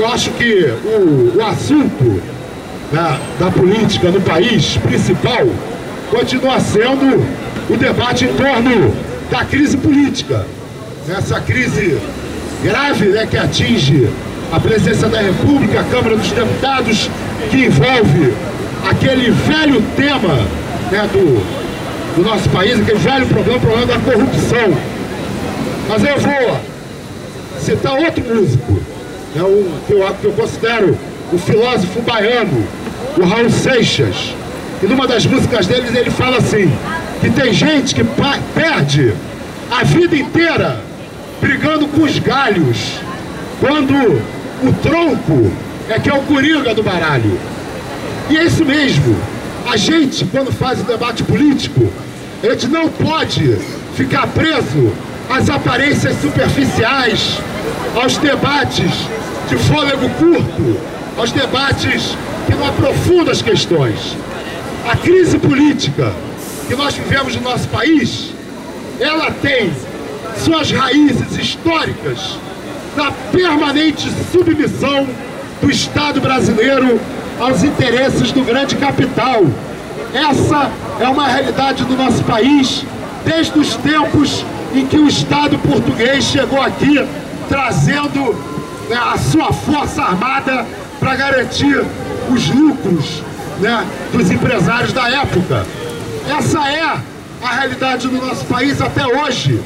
eu acho que o assunto da política no país principal continua sendo o debate em torno da crise política. Essa crise grave, né, que atinge a presidência da República, a Câmara dos Deputados, que envolve aquele velho tema, né, do nosso país, aquele velho problema, o problema da corrupção. Mas eu vou citar outro músico, né, que eu considero o filósofo baiano, o Raul Seixas. E numa das músicas deles ele fala assim, que tem gente que perde a vida inteira brigando com os galhos, quando o tronco é que é o coringa do baralho. E é isso mesmo. A gente, quando faz o debate político, a gente não pode ficar preso às aparências superficiais, aos debates de fôlego curto, aos debates que não aprofundam as questões. A crise política que nós vivemos no nosso país, ela tem suas raízes históricas na permanente submissão do Estado brasileiro aos interesses do grande capital. Essa é uma realidade do nosso país desde os tempos em que o Estado português chegou aqui trazendo, né, a sua força armada para garantir os lucros, né, dos empresários da época. Essa é a realidade do nosso país até hoje.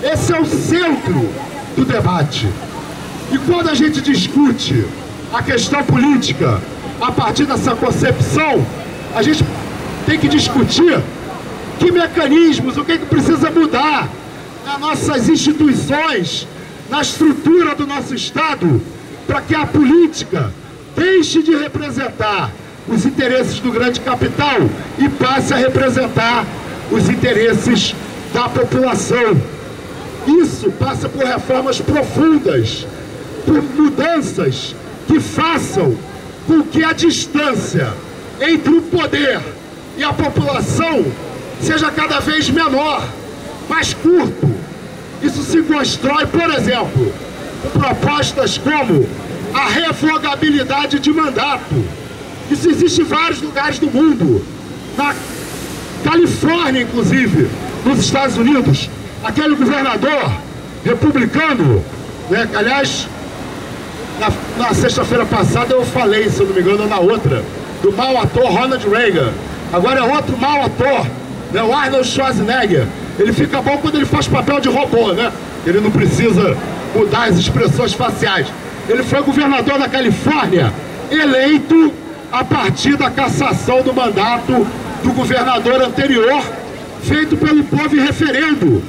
Esse é o centro do debate. E quando a gente discute a questão política a partir dessa concepção, a gente tem que discutir que mecanismos, o que precisa mudar nas nossas instituições, na estrutura do nosso Estado, para que a política deixe de representar os interesses do grande capital e passe a representar os interesses da população. Isso passa por reformas profundas, por mudanças que façam com que a distância entre o poder e a população seja cada vez menor, mais curto. Isso se constrói, por exemplo, com propostas como a revogabilidade de mandato. Isso existe em vários lugares do mundo. Na Califórnia, inclusive, nos Estados Unidos, aquele governador republicano, né, que, aliás, na sexta-feira passada eu falei, se eu não me engano, na outra, do mau ator Ronald Reagan. Agora é outro mau ator, né, o Arnold Schwarzenegger. Ele fica bom quando ele faz papel de robô, né? Ele não precisa mudar as expressões faciais. Ele foi governador da Califórnia, eleito a partir da cassação do mandato do governador anterior, feito pelo povo em referendo.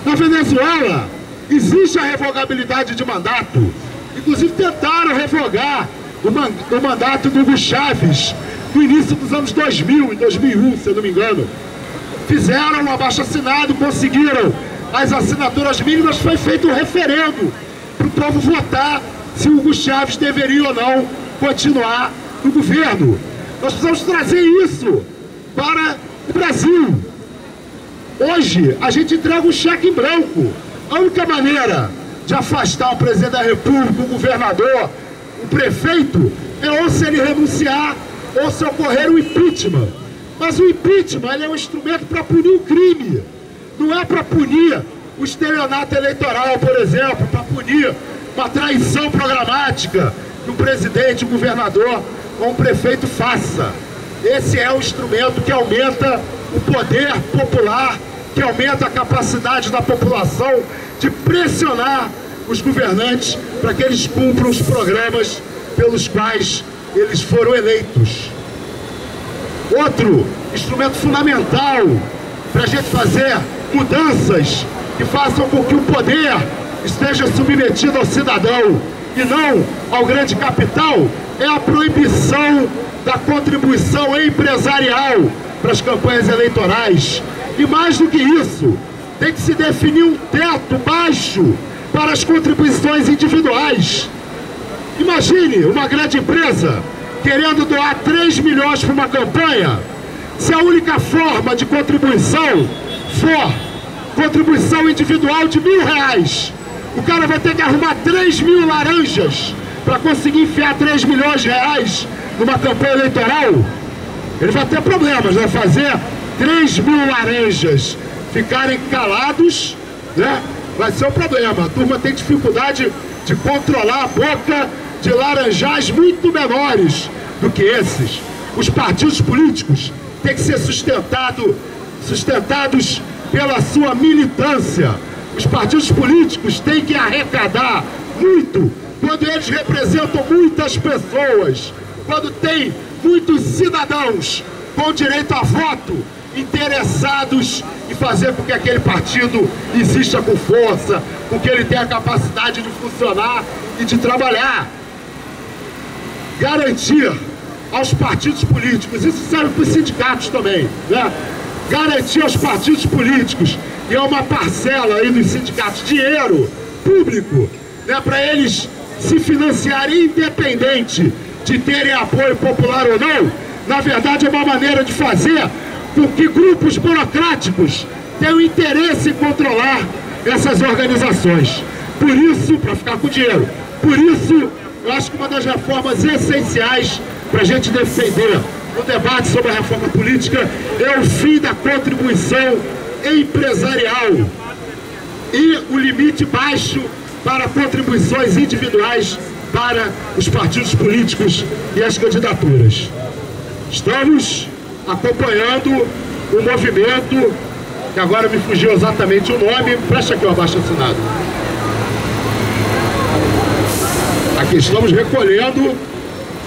Na Venezuela, existe a revogabilidade de mandato. Inclusive tentaram revogar o mandato do Hugo Chávez no início dos anos 2000, em 2001, se eu não me engano. Fizeram um abaixo-assinado, conseguiram as assinaturas mínimas, foi feito um referendo para o povo votar se o Hugo Chávez deveria ou não continuar no governo. Nós precisamos trazer isso para o Brasil. Hoje, a gente entrega um cheque em branco. A única maneira de afastar o presidente da República, o governador, o prefeito, é ou se ele renunciar, ou se ocorrer o impeachment. Mas o impeachment, ele é um instrumento para punir o crime. Não é para punir o estelionato eleitoral, por exemplo, para punir uma traição programática que um presidente, um governador ou um prefeito faça. Esse é o instrumento que aumenta o poder popular, que aumenta a capacidade da população de pressionar os governantes para que eles cumpram os programas pelos quais eles foram eleitos. Outro instrumento fundamental para a gente fazer mudanças que façam com que o poder esteja submetido ao cidadão e não ao grande capital é a proibição da contribuição empresarial para as campanhas eleitorais. E mais do que isso, tem que se definir um teto baixo para as contribuições individuais. Imagine uma grande empresa querendo doar 3 milhões para uma campanha. Se a única forma de contribuição for contribuição individual de R$1.000, o cara vai ter que arrumar 3.000 laranjas para conseguir enfiar 3 milhões de reais numa campanha eleitoral, ele vai ter problemas, vai fazer 3 mil laranjas ficarem calados, né? Vai ser um problema. A turma tem dificuldade de controlar a boca de laranjais muito menores do que esses. Os partidos políticos têm que ser sustentados pela sua militância. Os partidos políticos têm que arrecadar muito quando eles representam muitas pessoas, quando tem muitos cidadãos com direito a voto interessados em fazer com que aquele partido exista com força, com que ele tenha a capacidade de funcionar e de trabalhar. Garantir aos partidos políticos, isso serve para os sindicatos também, né? Garantir aos partidos políticos, e é uma parcela aí dos sindicatos, dinheiro público, né, para eles se financiarem independente de terem apoio popular ou não. Na verdade, é uma maneira de fazer com que grupos burocráticos tenham interesse em controlar essas organizações. Por isso, para ficar com dinheiro, por isso, eu acho que uma das reformas essenciais para a gente defender no debate sobre a reforma política é o fim da contribuição empresarial e o limite baixo para contribuições individuais para os partidos políticos e as candidaturas. Estamos acompanhando um movimento, que agora me fugiu exatamente o nome, presta aqui o abaixo-assinado. Aqui estamos recolhendo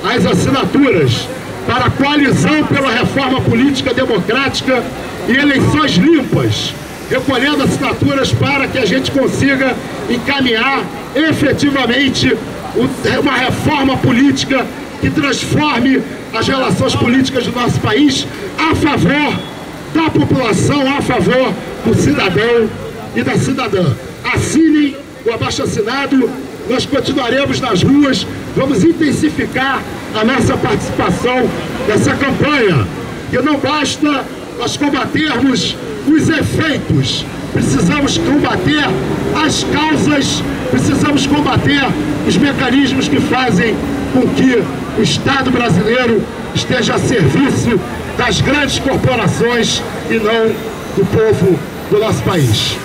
as assinaturas para a coalizão pela reforma política democrática e eleições limpas, recolhendo assinaturas para que a gente consiga encaminhar efetivamente uma reforma política que transforme as relações políticas do nosso país a favor da população, a favor do cidadão e da cidadã. Assinem o abaixo-assinado, nós continuaremos nas ruas, vamos intensificar a nossa participação nessa campanha. E não basta nós combatermos os efeitos, precisamos combater as causas, precisamos combater os mecanismos que fazem com que o Estado brasileiro esteja a serviço das grandes corporações e não do povo do nosso país.